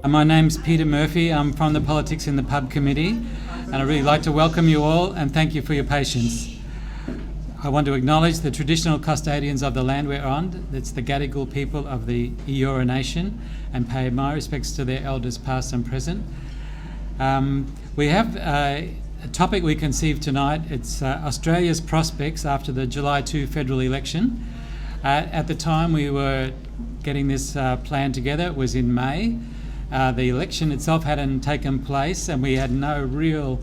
My name's Peter Murphy. I'm from the Politics in the Pub Committee, and I'd really like to welcome you all and thank you for your patience. I want to acknowledge the traditional custodians of the land we're on. It's the Gadigal people of the Eora Nation, and pay my respects to their elders past and present. We have a topic we conceived tonight. It's Australia's prospects after the July 2 federal election. At the time we were getting this plan together, it was in May. The election itself hadn't taken place, and we had no real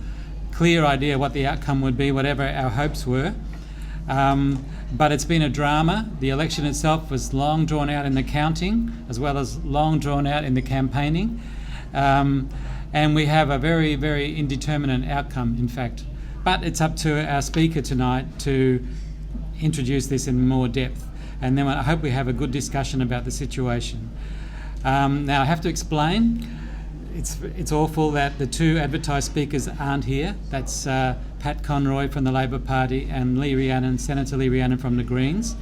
clear idea what the outcome would be, whatever our hopes were. But it's been a drama. The election itself was long drawn out in the counting, as well as long drawn out in the campaigning. And we have a very, very indeterminate outcome, in fact. But it's up to our speaker tonight to introduce this in more depth. And then I hope we have a good discussion about the situation. Now I have to explain, it's awful that the two advertised speakers aren't here. That's Pat Conroy from the Labor Party and Senator Lee Rhiannon from the Greens.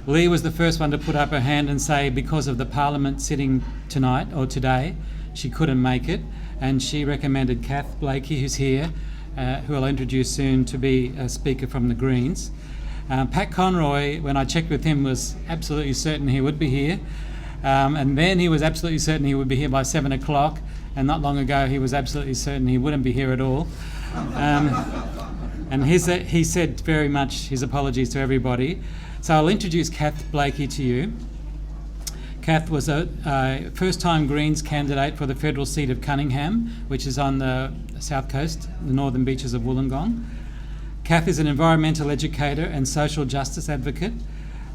Lee was the first one to put up her hand and say because of the Parliament sitting tonight or today, she couldn't make it, and she recommended Cath, Blakey, who's here, who I'll introduce soon, to be a speaker from the Greens. Pat Conroy, when I checked with him, was absolutely certain he would be here. And then he was absolutely certain he would be here by 7 o'clock, and not long ago he was absolutely certain he wouldn't be here at all. And he said very much his apologies to everybody. So I'll introduce Cath Blakey to you. Cath was a first-time Greens candidate for the federal seat of Cunningham, which is on the south coast, the northern beaches of Wollongong. Cath is an environmental educator and social justice advocate.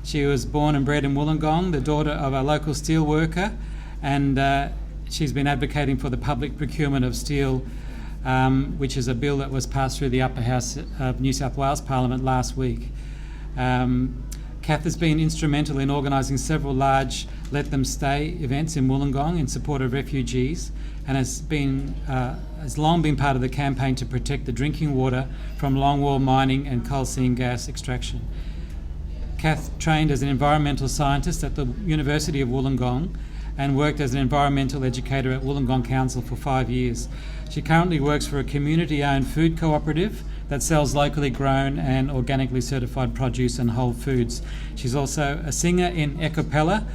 She was born and bred in Wollongong, the daughter of a local steel worker, and she's been advocating for the public procurement of steel, which is a bill that was passed through the upper house of New South Wales Parliament last week. Cath has been instrumental in organising several large Let Them Stay events in Wollongong in support of refugees, and has long been part of the campaign to protect the drinking water from longwall mining and coal seam gas extraction. Cath trained as an environmental scientist at the University of Wollongong and worked as an environmental educator at Wollongong Council for 5 years. She currently works for a community-owned food cooperative that sells locally grown and organically certified produce and whole foods. She's also a singer in Ecopella,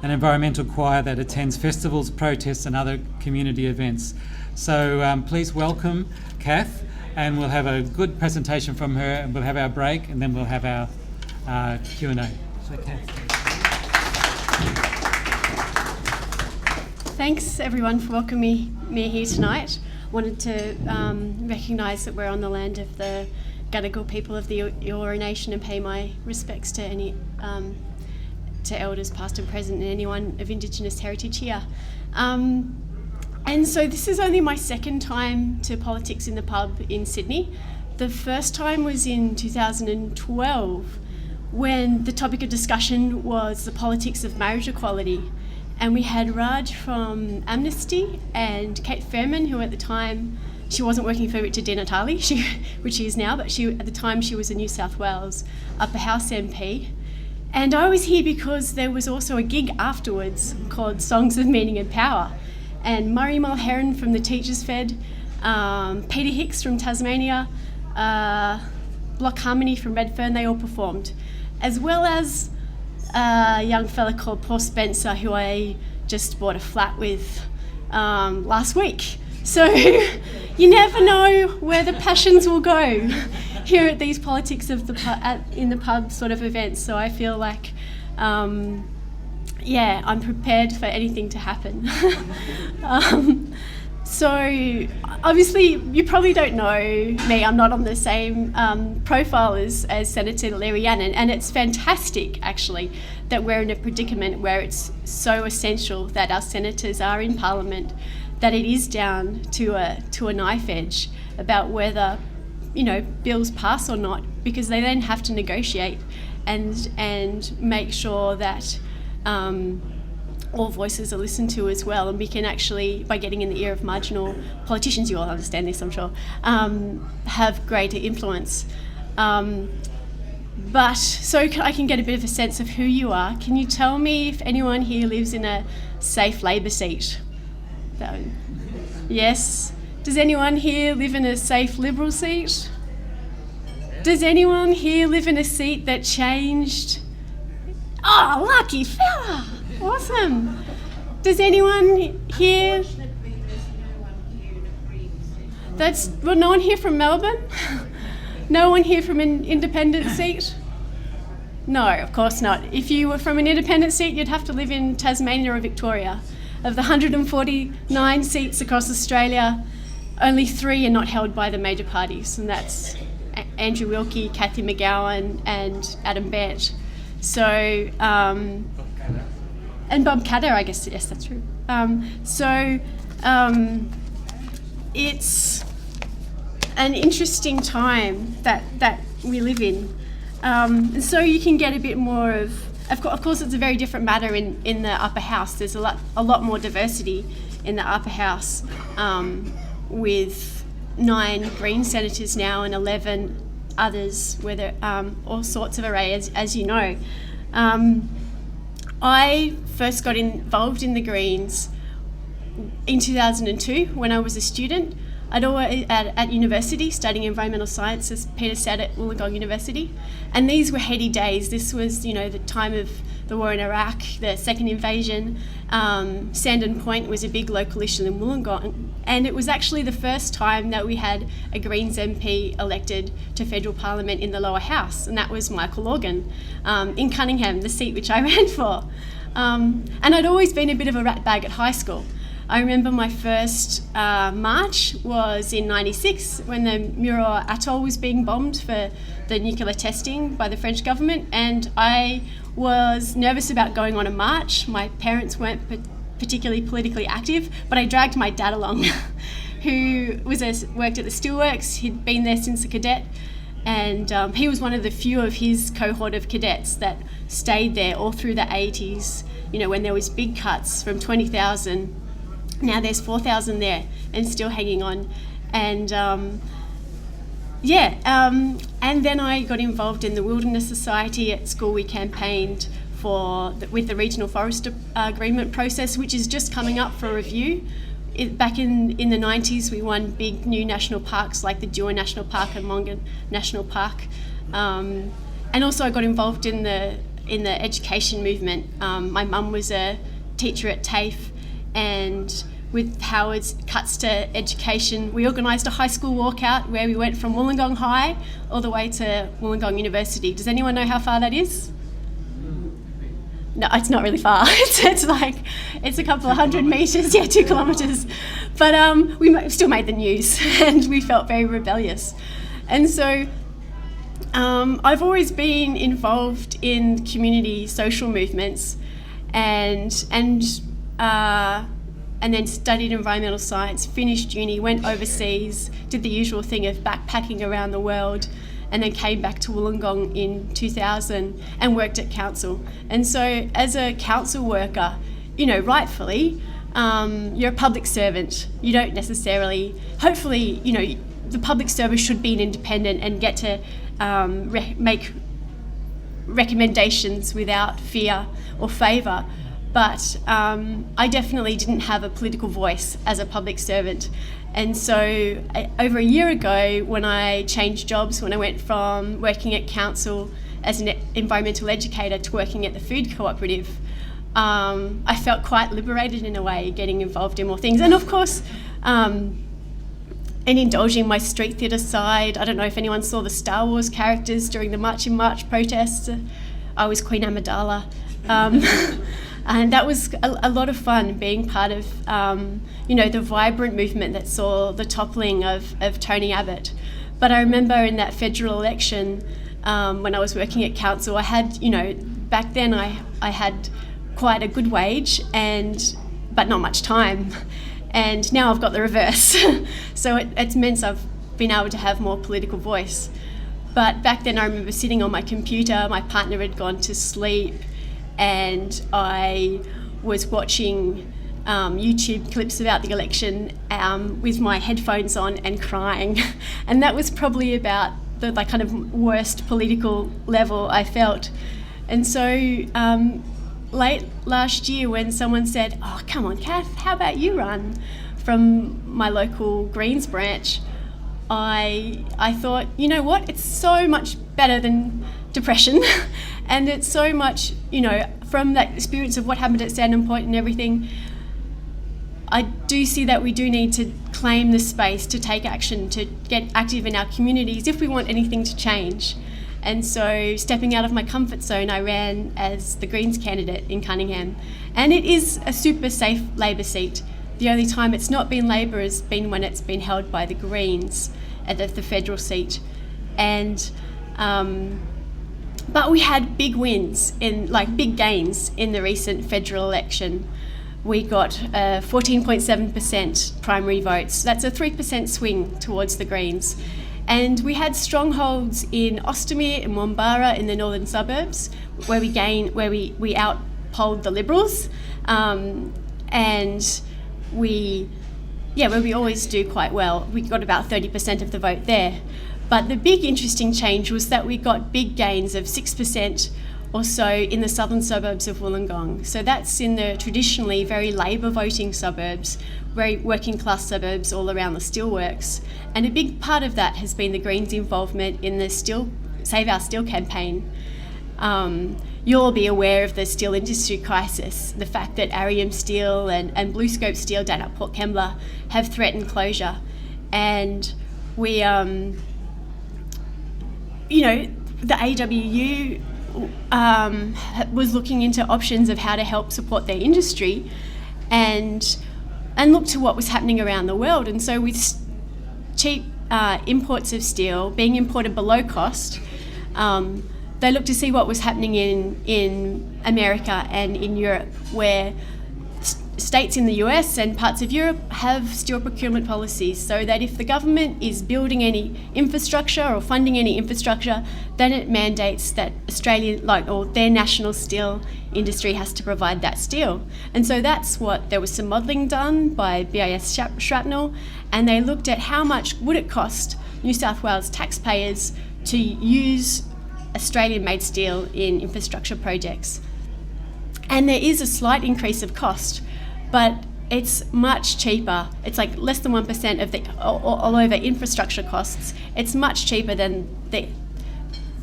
an environmental choir that attends festivals, protests and other community events. So please welcome Cath, and we'll have a good presentation from her, and we'll have our break, and then we'll have our Q&A. So Cath. Thanks everyone for welcoming me here tonight. Wanted to recognise that we're on the land of the Gadigal people of the Eora Nation and pay my respects to any to elders past and present and anyone of Indigenous heritage here. And so this is only my second time to Politics in the Pub in Sydney. The first time was in 2012 when the topic of discussion was the politics of marriage equality. And we had Raj from Amnesty and Kate Fairman, who at the time, she wasn't working for Richard Di Natale, which she is now, but at the time she was a New South Wales Upper House MP. And I was here because there was also a gig afterwards called Songs of Meaning and Power. And Murray Mulheron from the Teachers Fed, Peter Hicks from Tasmania, Block Harmony from Redfern, they all performed. As well as a young fella called Paul Spencer, who I just bought a flat with last week. So you never know where the passions will go here at these Politics of the in the Pub sort of events. So I feel like, I'm prepared for anything to happen. So obviously you probably don't know me, I'm not on the same profile as Senator Lee Rhiannon, and it's fantastic actually that we're in a predicament where it's so essential that our senators are in Parliament, that it is down to a knife edge about whether bills pass or not, because they then have to negotiate and make sure that all voices are listened to as well, and we can actually, by getting in the ear of marginal politicians, you all understand this I'm sure, have greater influence. But so I can get a bit of a sense of who you are, can you tell me if anyone here lives in a safe Labor seat? Yes. Does anyone here live in a safe Liberal seat? Does anyone here live in a seat that changed? Oh, lucky fella! Awesome. Does anyone here? No one here from Melbourne? No one here from an independent seat? No, of course not. If you were from an independent seat, you'd have to live in Tasmania or Victoria. Of the 149 seats across Australia, only 3 are not held by the major parties, and that's Andrew Wilkie, Cathy McGowan, and Adam Bent. So, and Bob Katter, I guess, yes, that's true. It's an interesting time that we live in. So you can get a bit more of course, it's a very different matter in the upper house. There's a lot more diversity in the upper house, with 9 Green senators now and 11 others, where there all sorts of array, as you know. I first got involved in the Greens in 2002 when I was a student. I'd always at university studying environmental science, as Peter said, at Wollongong University, and these were heady days. This was, the time of the war in Iraq, the second invasion. Sandon Point was a big local issue in Wollongong, and it was actually the first time that we had a Greens MP elected to federal parliament in the lower house, and that was Michael Organ in Cunningham, the seat which I ran for. And I'd always been a bit of a ratbag at high school. I remember my first march was in '96 when the Muir Atoll was being bombed for the nuclear testing by the French government, and I was nervous about going on a march. My parents weren't particularly politically active, but I dragged my dad along, who worked at the steelworks. He'd been there since a cadet, and he was one of the few of his cohort of cadets that stayed there all through the 80s, when there was big cuts from 20,000. Now there's 4,000 there and still hanging on. And and then I got involved in the Wilderness Society. At school we campaigned with the Regional Forest Agreement process, which is just coming up for review. Back in the 90s we won big new national parks like the Dewar National Park and Mongan National Park. And also I got involved in the education movement. My mum was a teacher at TAFE, and with Howard's cuts to education, we organised a high school walkout where we went from Wollongong High all the way to Wollongong University. Does anyone know how far that is? No, it's not really far. It's a couple of 100 metres, 2 kilometres. But we still made the news and we felt very rebellious. And so I've always been involved in community social movements and then studied environmental science, finished uni, went overseas, did the usual thing of backpacking around the world, and then came back to Wollongong in 2000 and worked at council. And so as a council worker, rightfully, you're a public servant. You don't necessarily, hopefully, the public service should be an independent and get to make recommendations without fear or favour. But I definitely didn't have a political voice as a public servant. And so over a year ago, when I changed jobs, when I went from working at council as an environmental educator to working at the food cooperative, I felt quite liberated in a way, getting involved in more things. And of course, and indulging my street theatre side. I don't know if anyone saw the Star Wars characters during the March in March protests. I was Queen Amidala. And that was a lot of fun, being part of, the vibrant movement that saw the toppling of Tony Abbott. But I remember in that federal election, when I was working at council, I had, back then I had quite a good wage, but not much time. And now I've got the reverse. So it's meant I've been able to have more political voice. But back then I remember sitting on my computer, my partner had gone to sleep, and I was watching YouTube clips about the election with my headphones on and crying. And that was probably about the kind of worst political level I felt. And so late last year when someone said, "Oh, come on, Cath, how about you run?" from my local Greens branch, I thought, you know what, it's so much better than depression and it's so much, from that experience of what happened at Sandon Point and everything, I do see that we do need to claim the space to take action, to get active in our communities if we want anything to change. And so stepping out of my comfort zone, I ran as the Greens candidate in Cunningham. And it is a super safe Labor seat. The only time it's not been Labor has been when it's been held by the Greens at the federal seat. And but we had big wins, big gains in the recent federal election. We got 14.7% primary votes. That's a 3% swing towards the Greens. And we had strongholds in Ostermere and Wombara in the northern suburbs, where we outpolled the Liberals, and where we always do quite well. We got about 30% of the vote there. But the big interesting change was that we got big gains of 6% or so in the southern suburbs of Wollongong. So that's in the traditionally very Labor voting suburbs, very working class suburbs all around the steelworks. And a big part of that has been the Greens' involvement in the Save Our Steel campaign. You'll all be aware of the steel industry crisis, the fact that Arium Steel and BlueScope Steel down at Port Kembla have threatened closure. And we, the AWU was looking into options of how to help support their industry and look to what was happening around the world. And so with cheap imports of steel being imported below cost, they looked to see what was happening in America and in Europe, where states in the US and parts of Europe have steel procurement policies, so that if the government is building any infrastructure or funding any infrastructure, then it mandates that or their national steel industry has to provide that steel. And so there was some modelling done by BIS Shrapnel, and they looked at how much would it cost New South Wales taxpayers to use Australian-made steel in infrastructure projects. And there is a slight increase of cost, but it's much cheaper. It's like less than 1% of the all over infrastructure costs. It's much cheaper than the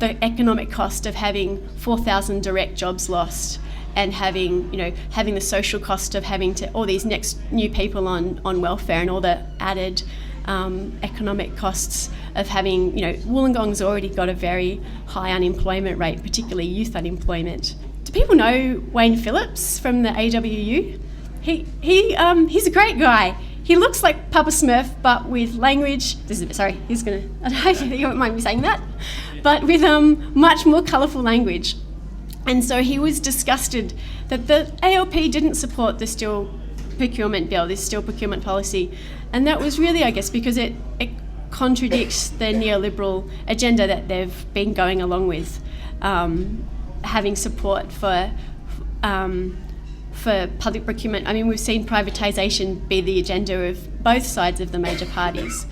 economic cost of having 4,000 direct jobs lost and having the social cost of having to all these new people on welfare and all the added economic costs of having, Wollongong's already got a very high unemployment rate, particularly youth unemployment. Do people know Wayne Phillips from the AWU? He's a great guy. He looks like Papa Smurf, but with language. I hope you won't mind me saying that, but with much more colourful language. And so he was disgusted that the ALP didn't support the steel procurement bill, this steel procurement policy, and that was really, I guess, because it contradicts the neoliberal agenda that they've been going along with, having support for public procurement. I mean, we've seen privatisation be the agenda of both sides of the major parties.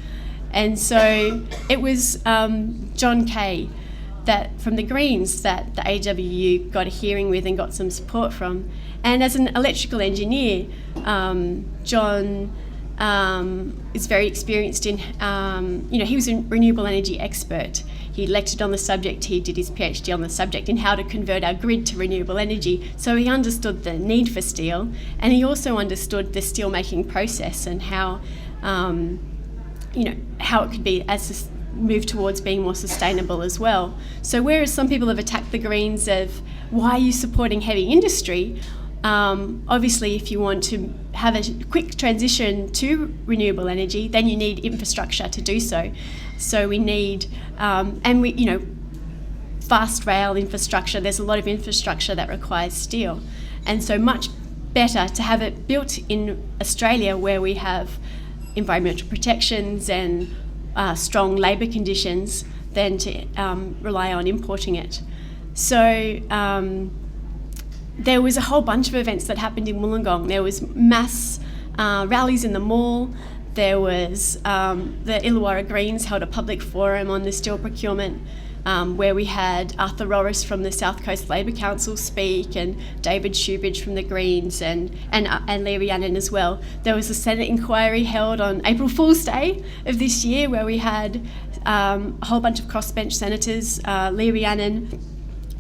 And so it was John Kay from the Greens that the AWU got a hearing with and got some support from. And as an electrical engineer, John is very experienced in, he was a renewable energy expert. He lectured on the subject, he did his PhD on the subject in how to convert our grid to renewable energy. So he understood the need for steel, and he also understood the steel making process and how, how it could be move towards being more sustainable as well. So whereas some people have attacked the Greens of, why are you supporting heavy industry? Obviously, if you want to have a quick transition to renewable energy, then you need infrastructure to do so. So we need, fast rail infrastructure. There's a lot of infrastructure that requires steel. And so much better to have it built in Australia, where we have environmental protections and strong labour conditions, than to rely on importing it. So there was a whole bunch of events that happened in Wollongong. There was mass rallies in the mall. There was the Illawarra Greens held a public forum on the steel procurement. where we had Arthur Rorris from the South Coast Labor Council speak, and David Shoebridge from the Greens, and Lee Rhiannon as well. There was a Senate inquiry held on April Fool's Day of this year where we had a whole bunch of crossbench senators. Lee Rhiannon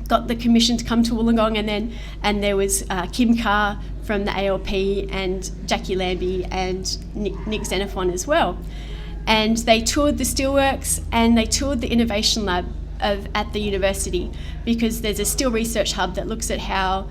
got the commission to come to Wollongong, and there was Kim Carr from the ALP and Jackie Lambie and Nick Xenophon as well. And they toured the steelworks and they toured the innovation lab at the university, because there's a steel research hub that looks at how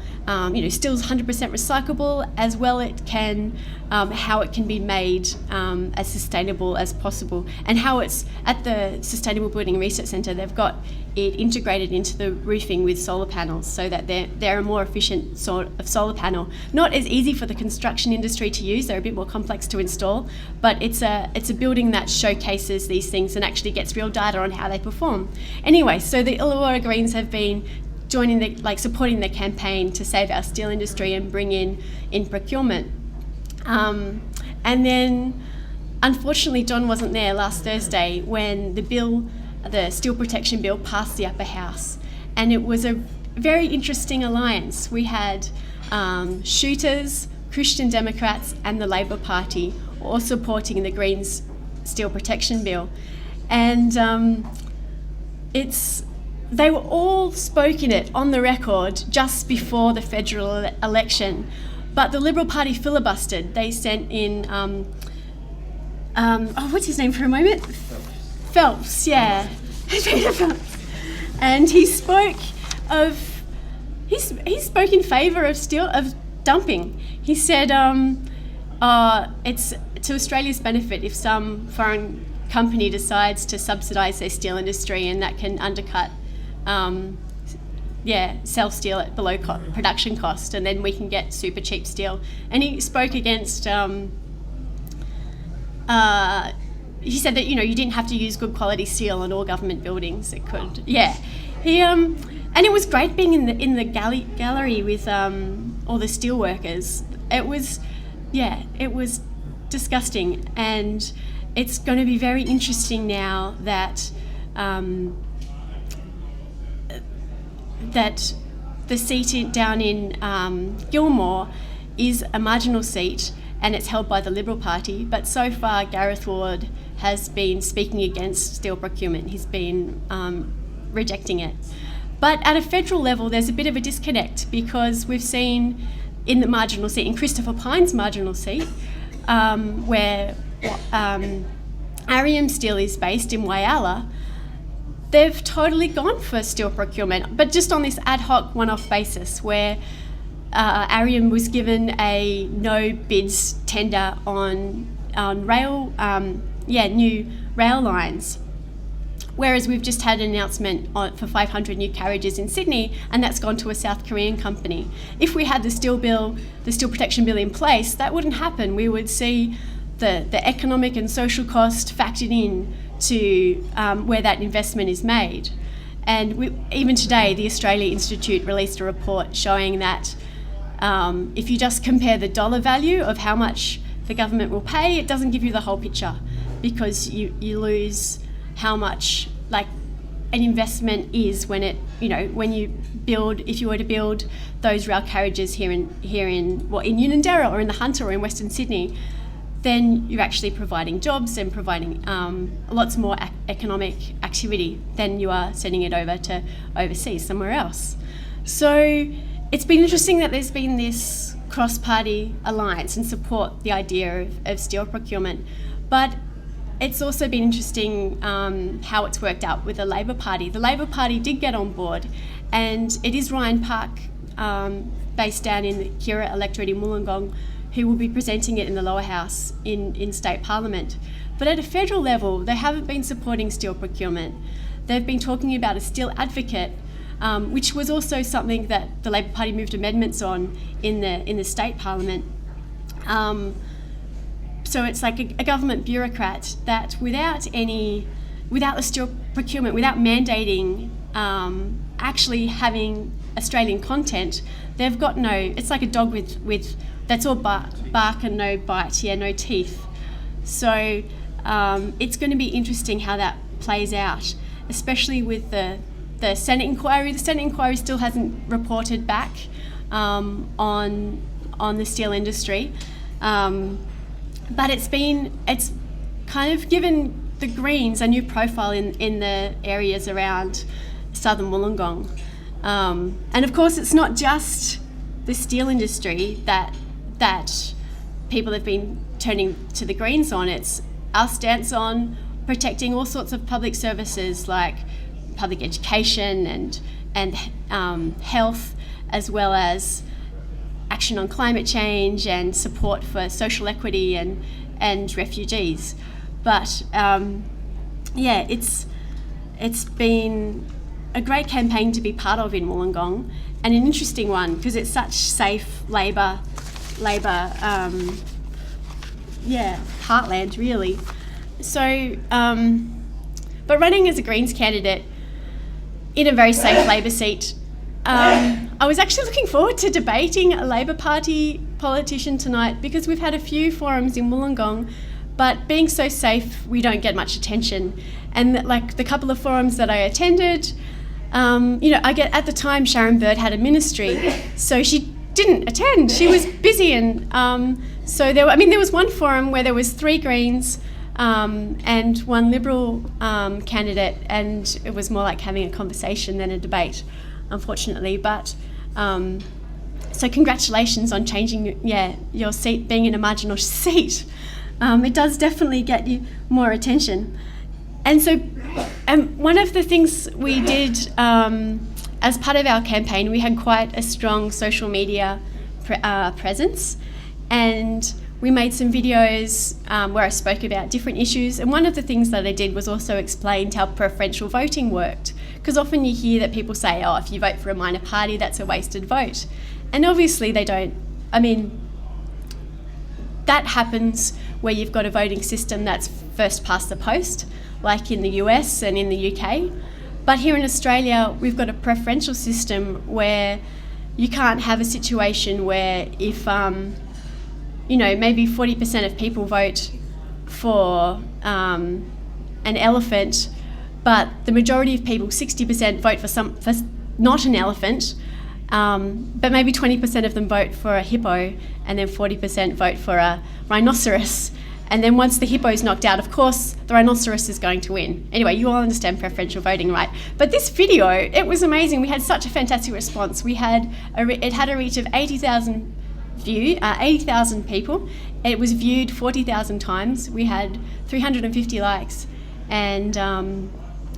steel's 100% recyclable, as well it can how it can be made as sustainable as possible, and how it's at the Sustainable Building Research Centre. They've got it integrated into the roofing with solar panels, so that they're a more efficient sort of solar panel. Not as easy for the construction industry to use; they're a bit more complex to install. But it's a building that showcases these things and actually gets real data on how they perform. Anyway, so the Illawarra Greens have been supporting the campaign to save our steel industry and bring in procurement. And then, unfortunately, John wasn't there last Thursday when the Steel Protection Bill passed the upper house, and it was a very interesting alliance. We had shooters, Christian Democrats and the Labor Party all supporting the Greens Steel Protection Bill, and they were all spoken it on the record just before the federal election, but the Liberal Party filibustered. They sent in what's his name for a moment? Phelps, yeah. Peter Phelps. And he spoke in favour of dumping. He said it's to Australia's benefit if some foreign company decides to subsidise their steel industry, and that can undercut sell steel at below production cost, and then we can get super cheap steel. And he spoke against he said that you didn't have to use good quality steel on all government buildings. It could, yeah. He and it was great being in the gallery with all the steel workers. It was disgusting, and it's going to be very interesting now that that the seat down in Gilmore is a marginal seat, and it's held by the Liberal Party. But so far, Gareth Ward has been speaking against steel procurement. He's been rejecting it. But at a federal level, there's a bit of a disconnect, because we've seen in the marginal seat, in Christopher Pyne's marginal seat, where Arium Steel is based in Whyalla, they've totally gone for steel procurement, but just on this ad hoc one-off basis, where Arium was given a no bids tender on rail, new rail lines. Whereas we've just had an announcement for 500 new carriages in Sydney, and that's gone to a South Korean company. If we had the steel protection bill in place, that wouldn't happen. We would see the economic and social cost factored in to where that investment is made. And even today, the Australia Institute released a report showing that if you just compare the dollar value of how much the government will pay, it doesn't give you the whole picture, because you lose how much an investment is when you build, if you were to build those rail carriages here in Unanderra or in the Hunter or in Western Sydney, then you're actually providing jobs and providing lots more economic activity than you are sending it over to overseas somewhere else. So it's been interesting that there's been this cross-party alliance and support the idea of steel procurement, but it's also been interesting how it's worked out with the Labor Party. The Labor Party did get on board, and it is Ryan Park, based down in the Kira electorate in Wollongong, who will be presenting it in the lower house in state parliament. But at a federal level, they haven't been supporting steel procurement. They've been talking about a steel advocate, which was also something that the Labor Party moved amendments on in the state parliament. So it's like a government bureaucrat that without the steel procurement, without mandating actually having Australian content, they've got it's like a dog with that's all bark and no bite, no teeth. So it's going to be interesting how that plays out. especially with the Senate inquiry. The Senate inquiry still hasn't reported back on the steel industry, but it's kind of given the Greens a new profile in the areas around southern Wollongong. And of course, it's not just the steel industry that people have been turning to the Greens on. It's our stance on protecting all sorts of public services like public education and health, as well as action on climate change and support for social equity and refugees. But it's been a great campaign to be part of in Wollongong, and an interesting one because it's such safe Labor heartland, really. So, but running as a Greens candidate in a very safe Labor seat, I was actually looking forward to debating a Labor Party politician tonight, because we've had a few forums in Wollongong, but being so safe, we don't get much attention. And like the couple of forums that I attended, at the time Sharon Bird had a ministry, so she didn't attend. She was busy, and so there was one forum where there was 3 Greens and 1 Liberal candidate, and it was more like having a conversation than a debate, unfortunately. But so congratulations on changing your seat, being in a marginal seat. It does definitely get you more attention. And so one of the things we did as part of our campaign, we had quite a strong social media presence, and we made some videos where I spoke about different issues. And one of the things that I did was also explain how preferential voting worked, because often you hear that people say, oh, if you vote for a minor party, that's a wasted vote. And obviously they don't. I mean, that happens where you've got a voting system that's first past the post, like in the US and in the UK. But here in Australia, we've got a preferential system where you can't have a situation where if, maybe 40% of people vote for an elephant, but the majority of people, 60%, vote for not an elephant, but maybe 20% of them vote for a hippo, and then 40% vote for a rhinoceros. And then once the hippo's knocked out, of course, the rhinoceros is going to win. Anyway, you all understand preferential voting, right? But this video, it was amazing. We had such a fantastic response. It had a reach of 80,000 people. It was viewed 40,000 times. We had 350 likes and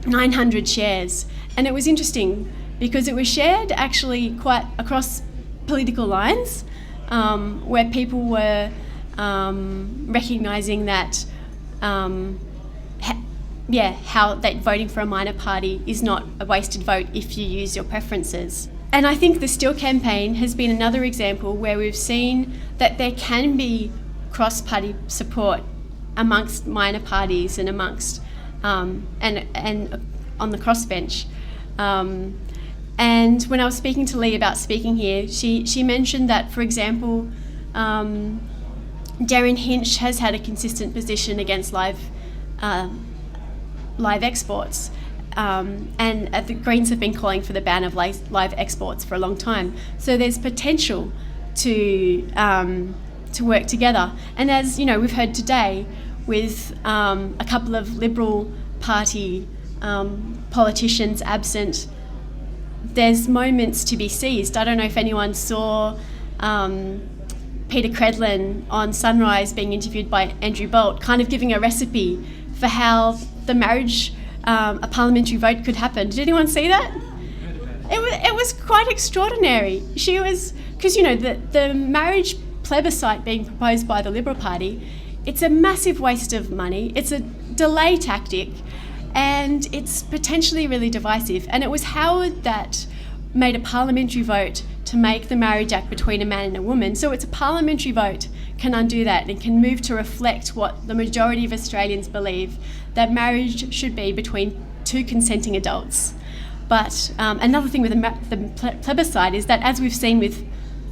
900 shares. And it was interesting because it was shared actually quite across political lines, where people were recognising that, how that voting for a minor party is not a wasted vote if you use your preferences. And I think the Still campaign has been another example where we've seen that there can be cross-party support amongst minor parties and amongst and on the crossbench. And when I was speaking to Lee about speaking here, she mentioned that, for example, Darren Hinch has had a consistent position against live exports, and the Greens have been calling for the ban of live exports for a long time. So there's potential to work together. And as you know, we've heard today with a couple of Liberal Party politicians absent, there's moments to be seized. I don't know if anyone saw Peter Credlin on Sunrise being interviewed by Andrew Bolt, kind of giving a recipe for how the marriage, a parliamentary vote could happen. Did anyone see that? It was quite extraordinary. Because the marriage plebiscite being proposed by the Liberal Party, it's a massive waste of money. It's a delay tactic, and it's potentially really divisive. And it was Howard that made a parliamentary vote to make the Marriage Act between a man and a woman. So it's a parliamentary vote can undo that and can move to reflect what the majority of Australians believe, that marriage should be between 2 consenting adults. But another thing with the plebiscite is that, as we've seen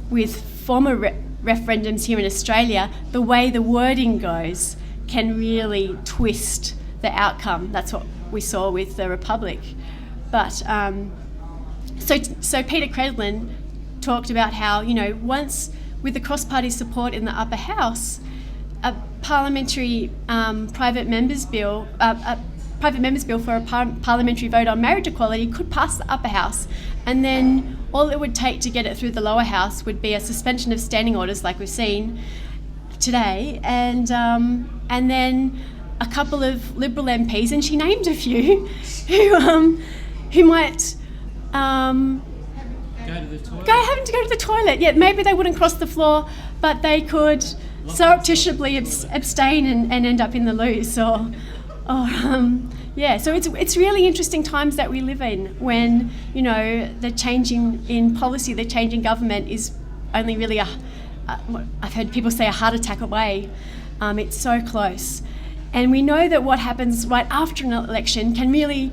with former referendums here in Australia, the way the wording goes can really twist the outcome. That's what we saw with the Republic. But so Peter Credlin talked about how, once with the cross-party support in the upper house, a parliamentary private members bill for a parliamentary vote on marriage equality could pass the upper house, and then all it would take to get it through the lower house would be a suspension of standing orders like we've seen today, and then a couple of Liberal MPs, and she named a few, who might having to go to the toilet. Yeah, maybe they wouldn't cross the floor, but they could surreptitiously abstain and end up in the loos, So it's really interesting times that we live in when, the changing in policy, the change in government is only really I've heard people say a heart attack away. It's so close. And we know that what happens right after an election can really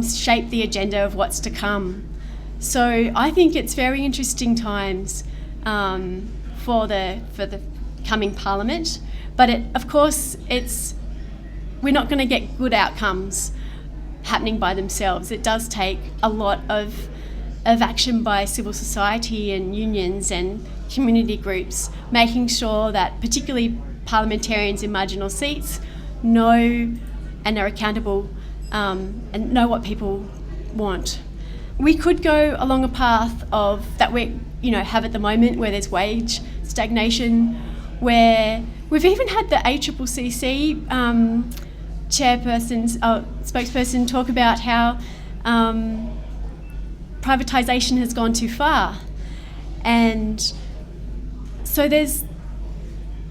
shape the agenda of what's to come. So I think it's very interesting times for the coming Parliament, but of course we're not going to get good outcomes happening by themselves. It does take a lot of action by civil society and unions and community groups, making sure that particularly parliamentarians in marginal seats know and are accountable and know what people want. We could go along a path of that we have at the moment, where there's wage stagnation, where we've even had the ACCC spokesperson talk about how privatisation has gone too far. And so there's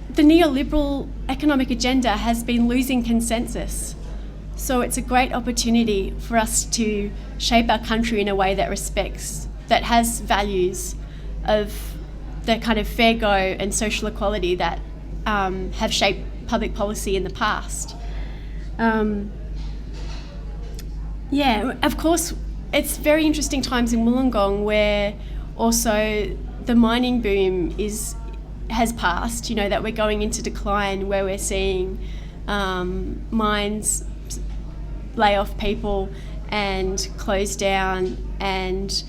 the neoliberal economic agenda has been losing consensus. So it's a great opportunity for us to shape our country in a way that has values of the kind of fair go and social equality that have shaped public policy in the past. Of course, it's very interesting times in Wollongong where also the mining boom has passed, that we're going into decline, where we're seeing mines lay off people and close down and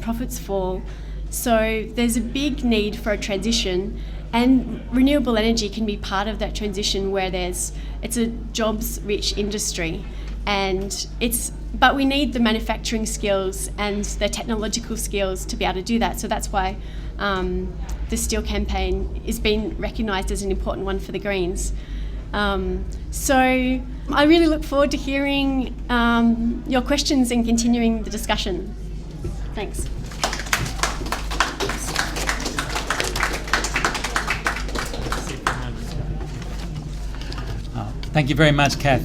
profits fall. So there's a big need for a transition, and renewable energy can be part of that transition, where it's a jobs-rich industry, but we need the manufacturing skills and the technological skills to be able to do that. So that's why the steel campaign is being recognised as an important one for the Greens. So I really look forward to hearing your questions and continuing the discussion. Thanks. Thank you very much, Cath.